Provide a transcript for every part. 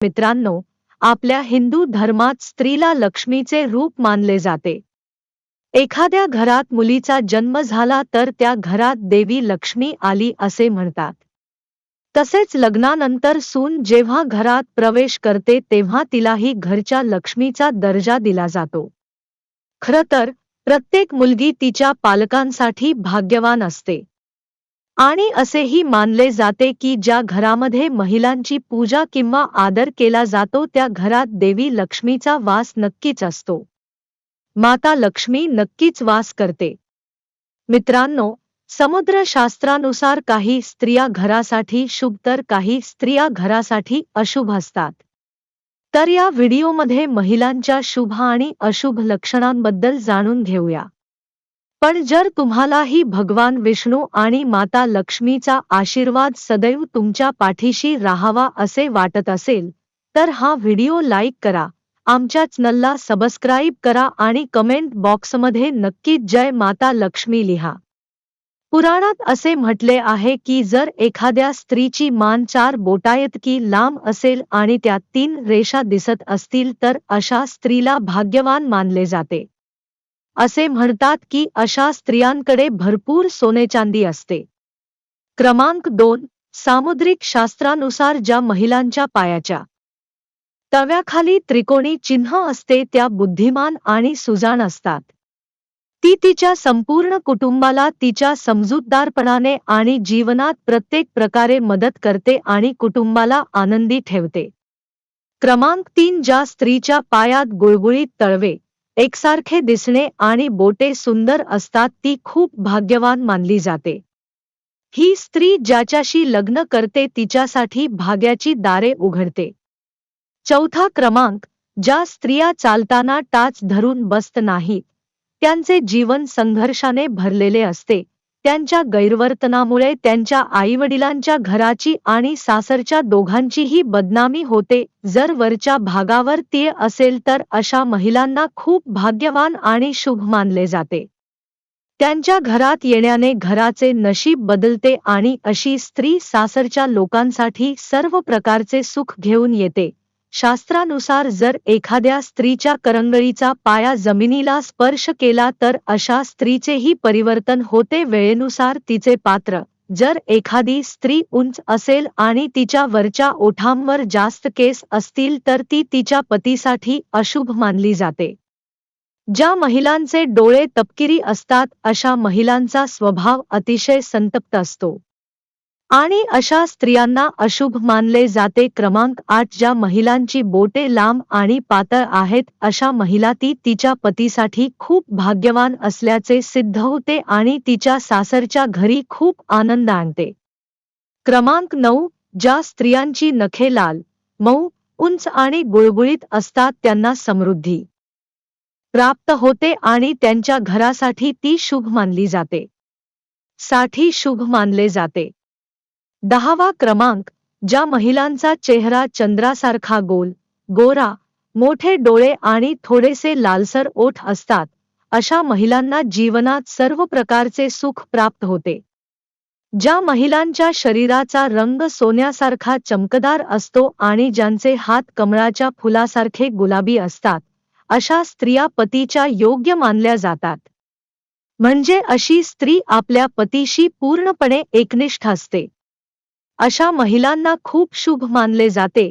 मित्रांनो, आपल्या हिंदू धर्मात स्त्रीला लक्ष्मीचे रूप मानले जाते. एखाद्या घरात मुलीचा जन्म झाला तर त्या घरात देवी लक्ष्मी आली असे म्हणतात. तसेच लग्नानंतर सून जेव्हा घरात प्रवेश करते तेव्हा तिलाही घरच्या लक्ष्मीचा दर्जा दिला जातो. खरं तर प्रत्येक मुलगी तिच्या पालकांसाठी भाग्यवान असते. आणि असेही मानले जाते की ज्या घरामध्ये महिलांची पूजा किंवा आदर केला जातो त्या घरात देवी लक्ष्मीचा वास नक्कीच असतो. माता लक्ष्मी नक्कीच वास करते. मित्रांनो, समुद्रशास्त्रानुसार काही स्त्रिया घरासाठी शुभ तर काही स्त्रिया घरासाठी अशुभ असतात. तर या व्हिडिओमध्ये महिलांच्या शुभ आणि अशुभ लक्षणांबद्दल जाणून घेऊया. पण जर तुम्हालाही भगवान विष्णू आणि माता लक्ष्मीचा आशीर्वाद सदैव तुमच्या पाठीशी राहावा असे वाटत असेल तर हा व्हिडिओ लाईक करा, आमच्या चॅनलला सबस्क्राईब करा आणि कमेंट बॉक्समध्ये नक्कीच जय माता लक्ष्मी लिहा. पुराणात असे म्हटले आहे की जर एखाद्या स्त्रीची मान 4 बोटाइतकी लांब असेल आणि त्यात 3 रेषा दिसत असतील तर अशा स्त्रीला भाग्यवान मानले जाते. असे म्हणतात की अशा स्त्रियांकडे भरपूर सोने-चांदी असते. क्रमांक 2. सामुद्रिक शास्त्रानुसार ज्या महिलांच्या पायाच्या तळव्याखाली त्रिकोणी चिन्ह असते त्या बुद्धिमान आणि सुजाण असतात. ती तिच्या संपूर्ण कुटुंबाला तिच्या समजूतदारपणाने आणि जीवनात प्रत्येक प्रकारे मदत करते आणि कुटुंबाला आनंदी ठेवते. क्रमांक 3. ज्या स्त्रीच्या पायात गुळगुळीत तळवे, एकसारखे दिसणे आणि बोटे सुंदर असतात ती खूप भाग्यवान मानली जाते. ही स्त्री ज्याच्याशी लग्न करते तिच्यासाठी भाग्याची दारे उघडते. 4. क्रमांक. ज्या स्त्रिया चालताना टाच धरून बसत नाहीत, त्यांचे जीवन संघर्षाने भरलेले असते. त्यांच्या गैरवर्तनामुळे त्यांच्या आईवडिलांच्या घराची आणि सासरच्या दोघांचीही बदनामी होते. जर वरच्या भागावर तीळ असेल तर अशा महिलांना खूप भाग्यवान आणि शुभ मानले जाते. त्यांच्या घरात येण्याने घराचे नशीब बदलते आणि अशी स्त्री सासरच्या लोकांसाठी सर्व प्रकारचे सुख घेऊन येते. शास्त्रानुसार जर एखाद्या स्त्रीच्या करंगळीचा पाया जमिनीला स्पर्श केला तर अशा स्त्रीचेही परिवर्तन होते वेळेनुसार तिचे पात्र. जर एखादी स्त्री उंच असेल आणि तिच्या वरच्या ओठांवर जास्त केस असतील तर ती तिच्या पतीसाठी अशुभ मानली जाते. ज्या महिलांचे डोळे तपकिरी असतात अशा महिलांचा स्वभाव अतिशय संतप्त असतो आणि अशा स्त्रियांना अशुभ मानले जाते. क्रमांक 8. ज्या महिलांची बोटे लांब आणि पातळ आहेत अशा महिला ती तिच्या पतीसाठी खूप भाग्यवान असल्याचे सिद्ध होते आणि तिच्या सासरच्या घरी खूप आनंद आणते. क्रमांक 9. ज्या स्त्रियांची नखे लाल, मऊ, उंच आणि गुळगुळीत असतात त्यांना समृद्धी प्राप्त होते आणि त्यांच्या घरासाठी ती शुभ मानली जाते. साठी शुभ मानले जाते. 10वा क्रमांक. ज्या महिलांचा चेहरा चंद्रासारखा गोल, गोरा, मोठे डोळे आणि थोडेसे लालसर ओठ असतात अशा महिलांना जीवनात सर्व प्रकारचे सुख प्राप्त होते. ज्या महिलांच्या शरीराचा रंग सोन्यासारखा चमकदार असतो आणि ज्यांचे हात कमळाच्या फुलासारखे गुलाबी असतात अशा स्त्रिया पतीच्या योग्य मानल्या जातात. म्हणजे अशी स्त्री आपल्या पतीशी पूर्णपणे एकनिष्ठ असते. अशा महिलांना खूप शुभ मानले जाते.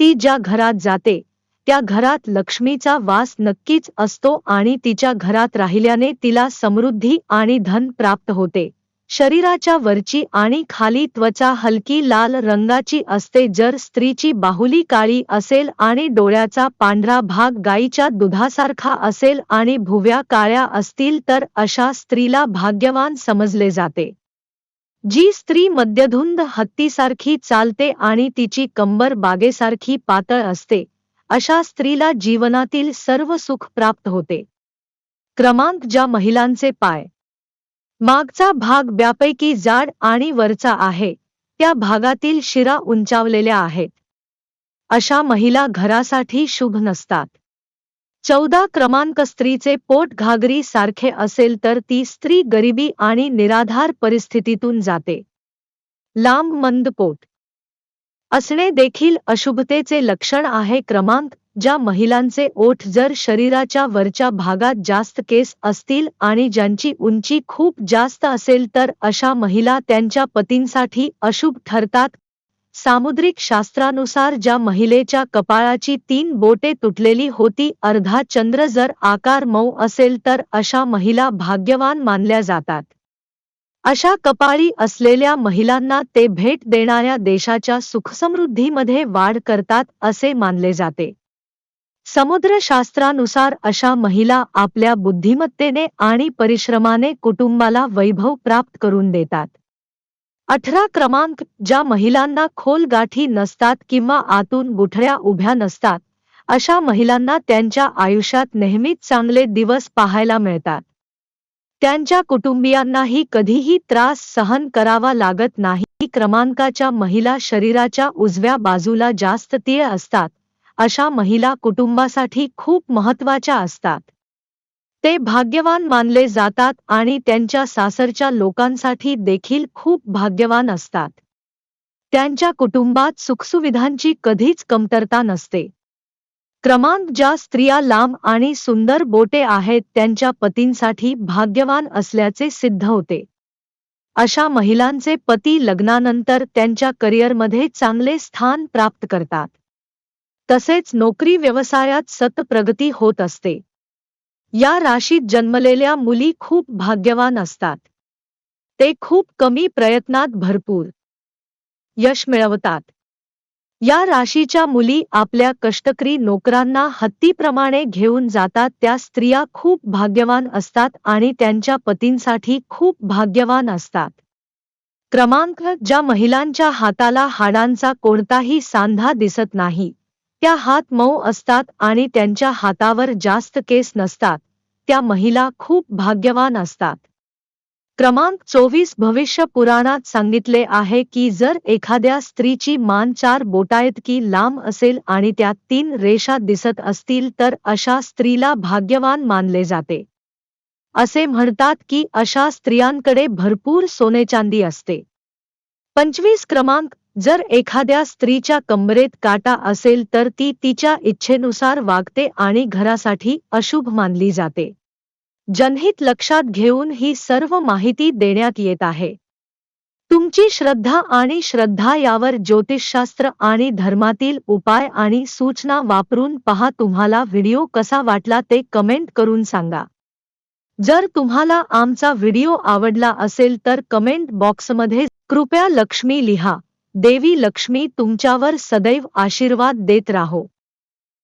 ती ज्या घरात जाते त्या घरात लक्ष्मीचा वास नक्कीच असतो आणि तिच्या घरात राहिल्याने तिला समृद्धी आणि धन प्राप्त होते. शरीराच्या वरची आणि खाली त्वचा हलकी लाल रंगाची असते. जर स्त्रीची बाहुली काळी असेल आणि डोळ्याचा पांढरा भाग गाईच्या दुधासारखा असेल आणि भुवया काळ्या असतील तर अशा स्त्रीला भाग्यवान समजले जाते. जी स्त्री मध्यधुंद हत्तीसारखी चालते आणि तिची कंबर बागेसारखी पातळ असते अशा स्त्रीला जीवनातील सर्व सुख प्राप्त होते. क्रमांक. ज्या महिलांचे पाय मागचा भाग ब्यापैकी जाड आणि वरचा आहे त्या भागातील शिरा उंचावलेल्या आहेत अशा महिला घरासाठी शुभ नसतात. 14 क्रमांक. स्त्रीचे पोट घागरी सारखे असेल तर ती स्त्री गरिबी आणि निराधार परिस्थितीतून जाते. लांब मंद पोट असणे देखील अशुभतेचे लक्षण आहे. क्रमांक ज्या महिलांचे ओठ जर शरीराच्या वरच्या भागात जास्त केस असतील आणि ज्यांची उंची खूप जास्त असेल तर अशा महिला त्यांच्या पतींसाठी अशुभ ठरतात. सामुद्रिक शास्त्रानुसार ज्या महिलेच्या कपाळाची 3 बोटे तुटलेली होती, अर्धा चंद्र जर आकार मऊ असेल तर अशा महिला भाग्यवान मानल्या जातात. अशा कपाळी असलेल्या महिलांना ते भेट देणाऱ्या देशाच्या सुखसमृद्धीमध्ये वाढ करतात असे मानले जाते. समुद्रशास्त्रानुसार अशा महिला आपल्या बुद्धिमत्तेने आणि परिश्रमाने कुटुंबाला वैभव प्राप्त करून देतात. 18 क्रमांक ज्या महिलांना खोल गाठी नसतात किंवा आतून गुठळ्या उभ्या नसतात, अशा महिलांना त्यांच्या आयुष्यात नेहमीच चांगले दिवस पाहायला मिळतात. त्यांच्या कुटुंबियांनाही कधीही त्रास सहन करावा लागत नाही. क्रमांकाच्या महिला शरीराच्या उजव्या बाजूला जास्त तीळ असतात. अशा महिला कुटुंबासाठी खूप महत्त्वाच्या असतात. ते भाग्यवान मानले जातात आणि त्यांच्या सासरच्या लोकांसाठी देखील खूप भाग्यवान असतात. त्यांच्या कुटुंबात सुखसुविधांची कधीच कमतरता नसते. क्रमांक ज्या स्त्रिया लांब आणि सुंदर बोटे आहेत त्यांच्या पतींसाठी भाग्यवान असल्याचे सिद्ध होते. अशा महिलांचे पती लग्नानंतर त्यांच्या करिअरमध्ये चांगले स्थान प्राप्त करतात. तसेच नोकरी व्यवसायात सतत प्रगती होत असते. या राशीत जन्मलेल्या मुली खूप भाग्यवान असतात. ते खूप कमी प्रयत्नात भरपूर यश मिळवतात. या राशीच्या मुली आपल्या कष्टकरी नोकरांना हत्तीप्रमाणे घेऊन जातात. त्या स्त्रिया खूप भाग्यवान असतात आणि त्यांच्या पतींसाठी खूप भाग्यवान असतात. क्रमांक ज्या महिलांच्या हाताला हाडांचा कोणताही सांधा दिसत नाही, त्या हात मऊ असतात आणि त्यांच्या हातावर जास्त केस नसतात, त्या महिला खूप भाग्यवान असतात. क्रमांक 24 भविष्य पुराणात सांगितले आहे की जर एखाद्या स्त्रीची मान 4 बोटाइतकी लांब असेल आणि त्यात 3 रेषा दिसत असतील तर अशा स्त्रीला भाग्यवान मानले जाते. असे म्हणतात की अशा स्त्रियांकडे भरपूर सोने-चांदी असते. 25 क्रमांक जर एखाद्या स्त्रीच्या कंबरेत काटा असेल तर ती तिच्या इच्छेनुसार वागते आणि घरासाठी अशुभ मानली जाते. जनहित लक्षात घेऊन ही सर्व माहिती देण्यात येत आहे. तुमची श्रद्धा आणि श्रद्धा यावर ज्योतिषशास्त्र आणि धर्मातील उपाय आणि सूचना वापरून पहा. तुम्हाला व्हिडिओ कसा वाटला ते कमेंट करून सांगा. जर तुम्हाला आमचा व्हिडिओ आवडला असेल तर कमेंट बॉक्समध्ये कृपया लक्ष्मी लिहा. देवी लक्ष्मी तुमच्यावर सदैव आशीर्वाद देत राहो.